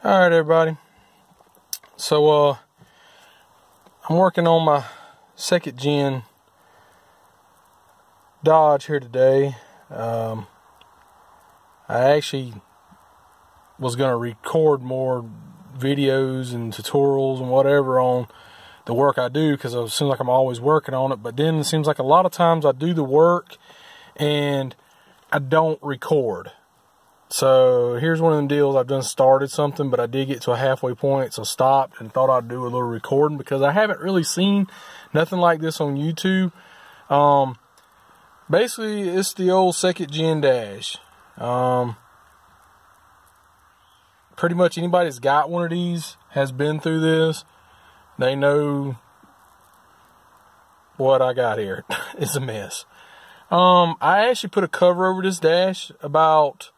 Alright everybody, so I'm working on my second gen Dodge here today. I actually was going to record more videos and tutorials and whatever on the work I do, because it seems like I'm always working on it, but then it seems like a lot of times I do the work and I don't record. So here's one of them deals. I've done started something, but I did get to a halfway point, so stopped and thought I'd do a little recording, because I haven't really seen nothing like this on YouTube. Basically, it's the old second gen dash. Pretty much anybody that's got one of these has been through this. They know what I got here. It's a mess. I actually put a cover over this dash about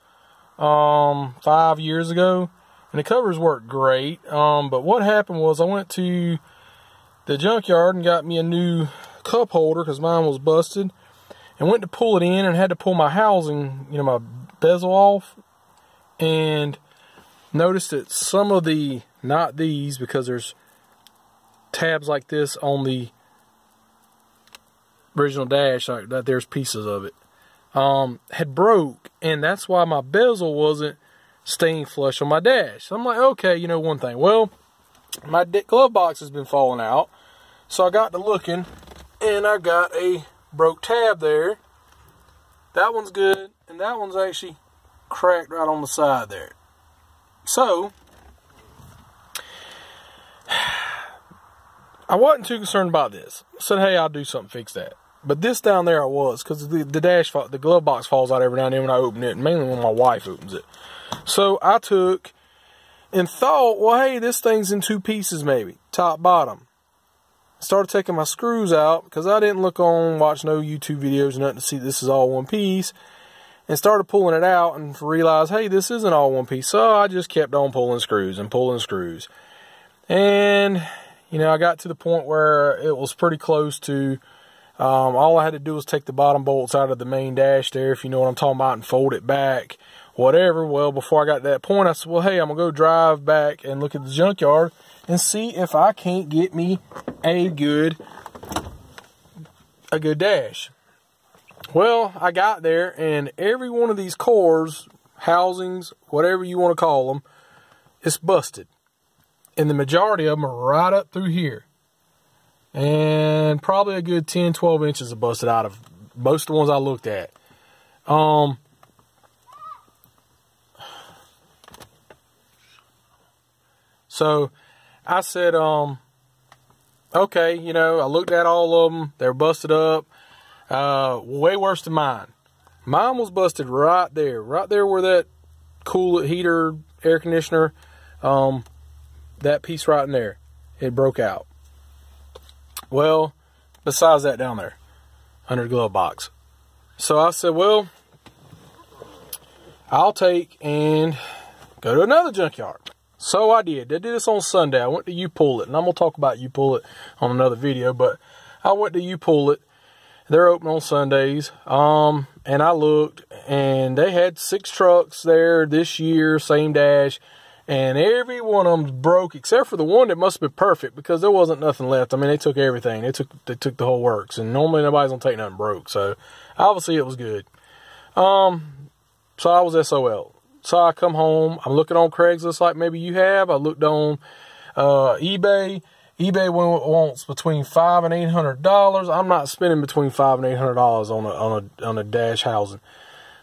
5 years ago, and the covers worked great. But what happened was I went to the junkyard and got me a new cup holder because mine was busted, and went to pull it in and had to pull my housing, my bezel off, and noticed that some of the, not these, because there's tabs like this on the original dash, like that, there's pieces of it, had broke, and that's why my bezel wasn't staying flush on my dash. So I'm like, okay, one thing. Well, my glove box has been falling out, so I got to looking, and I got a broke tab there. That one's good, and that one's actually cracked right on the side there. So I wasn't too concerned about this. I said, hey, I'll do something, fix that. But this down there I was, because the glove box falls out every now and then when I open it, mainly when my wife opens it. So I took and thought, well, hey, this thing's in two pieces maybe, top, bottom. Started taking my screws out, because I didn't watch no YouTube videos or nothing to see this is all one piece. And started pulling it out and realized, hey, this isn't all one piece. So I just kept on pulling screws and pulling screws. And, I got to the point where it was pretty close to, all I had to do was take the bottom bolts out of the main dash there, if you know what I'm talking about, and fold it back, whatever. Well, before I got to that point, I said, well, hey, I'm going to go drive back and look at the junkyard and see if I can't get me a good dash. Well, I got there, and every one of these cores, housings, whatever you want to call them, is busted. And the majority of them are right up through here. And probably a good 10, 12 inches are busted out of most of the ones I looked at. So I said, okay, I looked at all of them. They're busted up. Way worse than mine. Mine was busted right there where that coolant heater, air conditioner, that piece right in there, it broke out. Well, besides that down there, under the glove box. So I said, well, I'll take and go to another junkyard. So I did. They did this on Sunday. I went to U-Pull It, and I'm going to talk about U-Pull It on another video, but I went to U-Pull It. They're open on Sundays, and I looked, and they had 6 trucks there this year, same dash, and every one of them broke, except for the one that must have been perfect, because there wasn't nothing left. I mean, they took everything. They took the whole works, and normally nobody's gonna take nothing broke, so obviously it was good. So I was SOL. So I come home, I'm looking on Craigslist like maybe you have. I looked on eBay. eBay wants between $500 and $800. I'm not spending between $500 and $800 on a dash housing.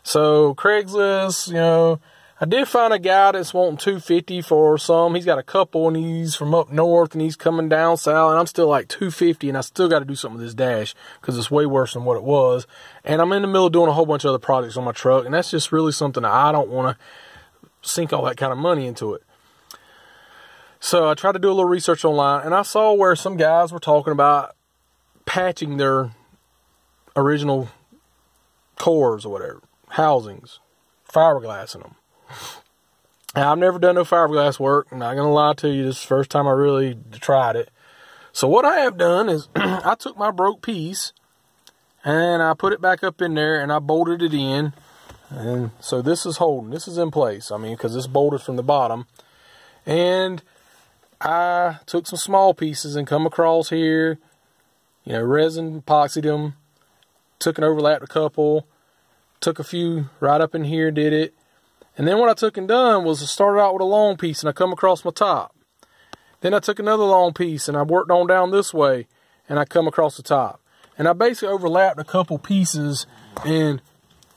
So Craigslist, I did find a guy that's wanting $250 for some. He's got a couple, and he's from up north, and he's coming down south, and I'm still like $250, and I still got to do something with this dash because it's way worse than what it was. And I'm in the middle of doing a whole bunch of other projects on my truck, and that's just really something that I don't want to sink all that kind of money into it. So I tried to do a little research online, and I saw where some guys were talking about patching their original cores or whatever, housings, fiberglass in them. Now, I've never done no fiberglass work. I'm not going to lie to you. This is the first time I really tried it. So what I have done is I took my broke piece and I put it back up in there and I bolted it in. And so this is holding. This is in place. I mean, because it's bolted from the bottom. And I took some small pieces and come across here, you know, resin epoxied them, took and overlapped a couple, took a few right up in here, did it. And then what I took and done was I started out with a long piece and I come across my top. Then I took another long piece and I worked on down this way and I come across the top. And I basically overlapped a couple pieces and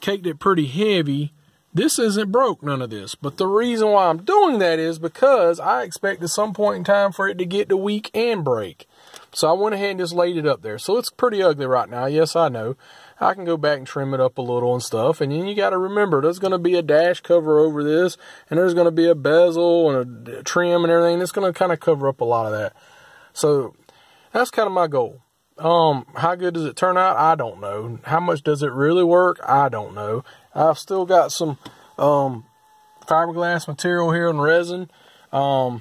caked it pretty heavy. This isn't broke, none of this. But the reason why I'm doing that is because I expect at some point in time for it to get to weak and break. So I went ahead and just laid it up there. So it's pretty ugly right now. Yes, I know. I can go back and trim it up a little and stuff. And then you got to remember, there's going to be a dash cover over this. And there's going to be a bezel and a trim and everything. It's going to kind of cover up a lot of that. So that's kind of my goal. How good does it turn out? I don't know. How much does it really work? I don't know. I've still got some fiberglass material here and resin that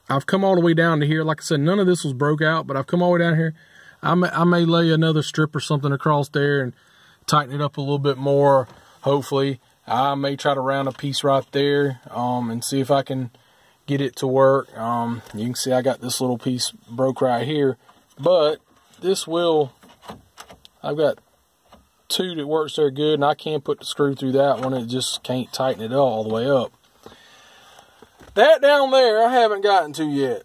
I've come all the way down to here. Like I said, none of this was broke out, but I've come all the way down here. I may lay another strip or something across there and tighten it up a little bit more, hopefully. I may try to round a piece right there and see if I can get it to work. You can see I got this little piece broke right here, but this will, I've got two that works there good, and I can put the screw through that one. It just can't tighten it all the way up. That down there I haven't gotten to yet.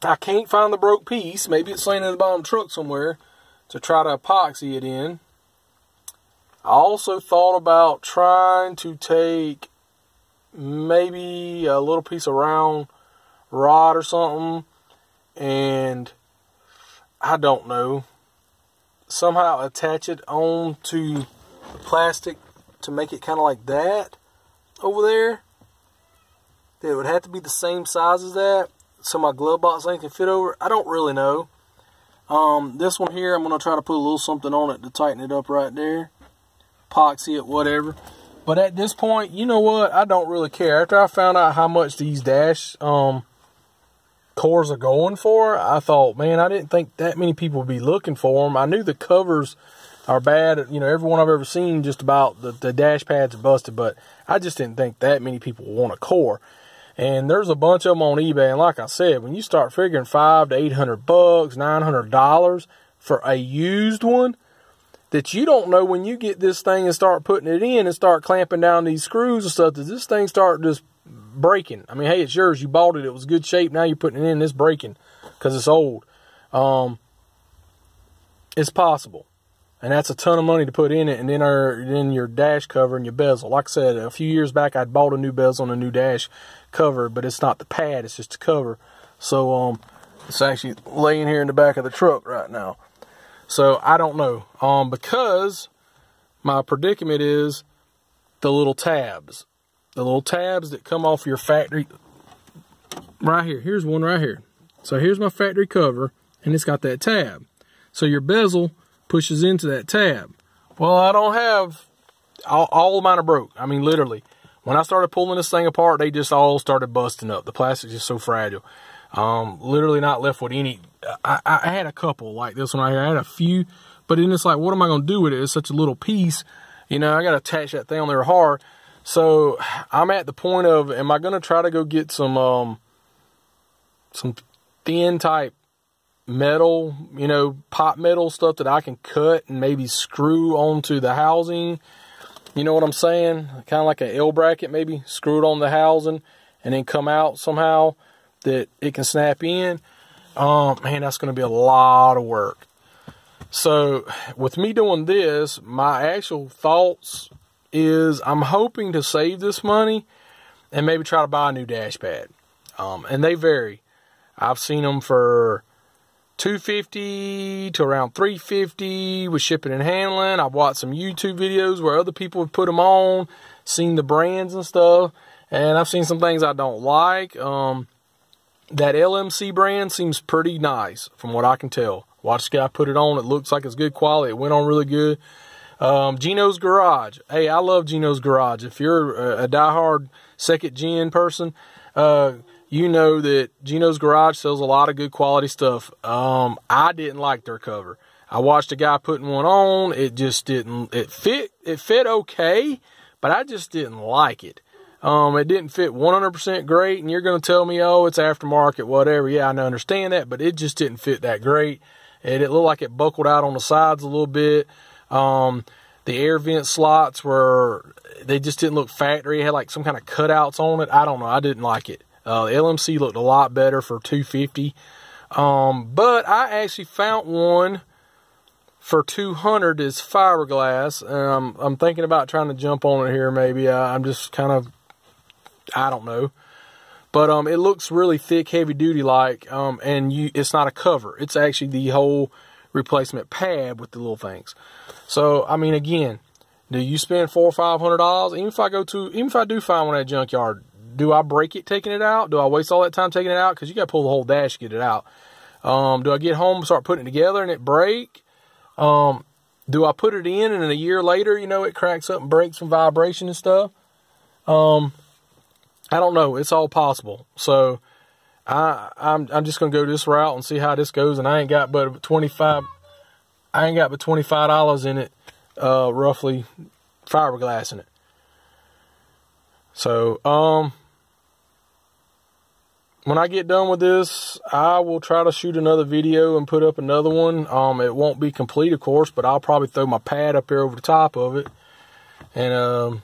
I can't find the broke piece. Maybe it's laying in the bottom of the truck somewhere to try to epoxy it in. I also thought about trying to take maybe a little piece of round rod or something, and I don't know, somehow attach it onto the plastic to make it kind of like that over there. It would have to be the same size as that, so my glove box thing can fit over. I don't really know. This one here, I'm going to try to put a little something on it to tighten it up right there. Epoxy it, whatever. But at this point, you know what? I don't really care. After I found out how much these dash cores are going for, I thought, man, I didn't think that many people would be looking for them. I knew the covers are bad. You know, everyone I've ever seen, just about the dash pads are busted, but I just didn't think that many people want a core. And there's a bunch of them on eBay. And like I said, when you start figuring $500 to $800, $900 for a used one, that you don't know when you get this thing and start putting it in and start clamping down these screws and stuff, does this thing start just breaking? I mean, hey, it's yours. You bought it. It was good shape. Now you're putting it in. It's breaking because it's old. It's possible. And that's a ton of money to put in it. And then your dash cover and your bezel. Like I said, a few years back, I'd bought a new bezel and a new dash cover, but it's not the pad. It's just the cover. So it's actually laying here in the back of the truck right now. So I don't know. Because my predicament is the little tabs. The little tabs that come off your factory. Right here. Here's one right here. So here's my factory cover, and it's got that tab. So your bezel pushes into that tab. Well, I don't have, all of mine are broke. I mean, literally. When I started pulling this thing apart, they just all started busting up. The plastic's just so fragile. Literally not left with any. I had a couple like this one right here. I had a few, but then it's like, what am I going to do with it? It's such a little piece. You know, I got to attach that thing on there hard. So I'm at the point of, am I going to try to go get some thin type metal, you know, pot metal stuff that I can cut and maybe screw onto the housing. You know what I'm saying? Kind of like an L bracket, maybe screw it on the housing and then come out somehow that it can snap in. Man, that's going to be a lot of work. So with me doing this, my actual thoughts is I'm hoping to save this money and maybe try to buy a new dash pad. And they vary. I've seen them for $250 to around $350 with shipping and handling. I've watched some YouTube videos where other people have put them on, seen the brands and stuff, and I've seen some things I don't like. That LMC brand seems pretty nice from what I can tell. Watch this guy put it on. It looks like it's good quality. It went on really good. Gino's Garage. Hey, I love Gino's Garage. If you're a diehard second gen person, you know that Gino's Garage sells a lot of good quality stuff. I didn't like their cover. I watched a guy putting one on. It just didn't, it fit okay, but I just didn't like it. It didn't fit 100% great, and you're going to tell me, oh, it's aftermarket, whatever. Yeah, I understand that, but it just didn't fit that great. And it looked like it buckled out on the sides a little bit. The air vent slots they just didn't look factory. It had like some kind of cutouts on it. I don't know. I didn't like it. The LMC looked a lot better for $250. But I actually found one for $200 is fiberglass. I'm thinking about trying to jump on it here. Maybe I'm just kind of, I don't know. But it looks really thick, heavy duty like, and it's not a cover. It's actually the whole replacement pad with the little things. So I mean, again, do you spend $400 or $500? Even if I do find one at a junkyard, do I break it taking it out? Do I waste all that time taking it out? Because you got to pull the whole dash to get it out. Do I get home and start putting it together and it break? Do I put it in and a year later, it cracks up and breaks from vibration and stuff? I don't know. It's all possible. So I'm just gonna go this route and see how this goes. And I ain't got but $25 in it, roughly, fiberglass in it. So when I get done with this, I will try to shoot another video and put up another one. It won't be complete, of course, but I'll probably throw my pad up here over the top of it, and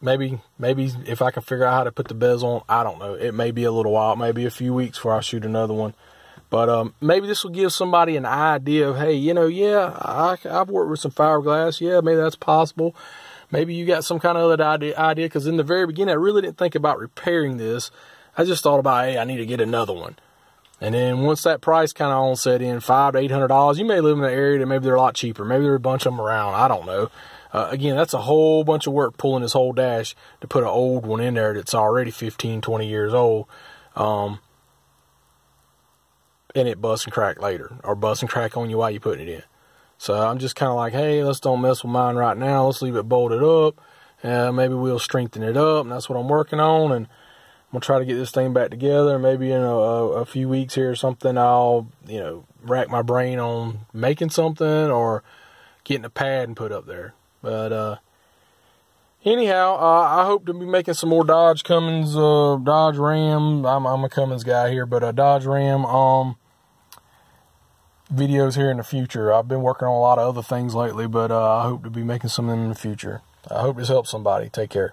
maybe if I can figure out how to put the bezel on, I don't know. It may be a little while, maybe a few weeks before I shoot another one. But maybe this will give somebody an idea of, hey, yeah, I've worked with some fiberglass. Yeah, maybe that's possible. Maybe you got some kind of other idea, because in the very beginning, I really didn't think about repairing this. I just thought about, hey, I need to get another one. And then once that price kind of all set in, $500 to $800, you may live in an area that maybe they're a lot cheaper. Maybe there are a bunch of them around. I don't know. Again, that's a whole bunch of work pulling this whole dash to put an old one in there that's already 15, 20 years old. And it busts and crack later, or busts and crack on you while you're putting it in. So I'm just kind of like, hey, let's don't mess with mine right now. Let's leave it bolted up. Maybe we'll strengthen it up, and that's what I'm working on. And I'm going to try to get this thing back together. Maybe in a few weeks here or something, I'll, rack my brain on making something or getting a pad and put up there. But anyhow, I hope to be making some more Dodge Cummins, Dodge Ram. I'm a Cummins guy here, but a Dodge Ram videos here in the future. I've been working on a lot of other things lately, but I hope to be making something in the future. I hope this helps somebody. Take care.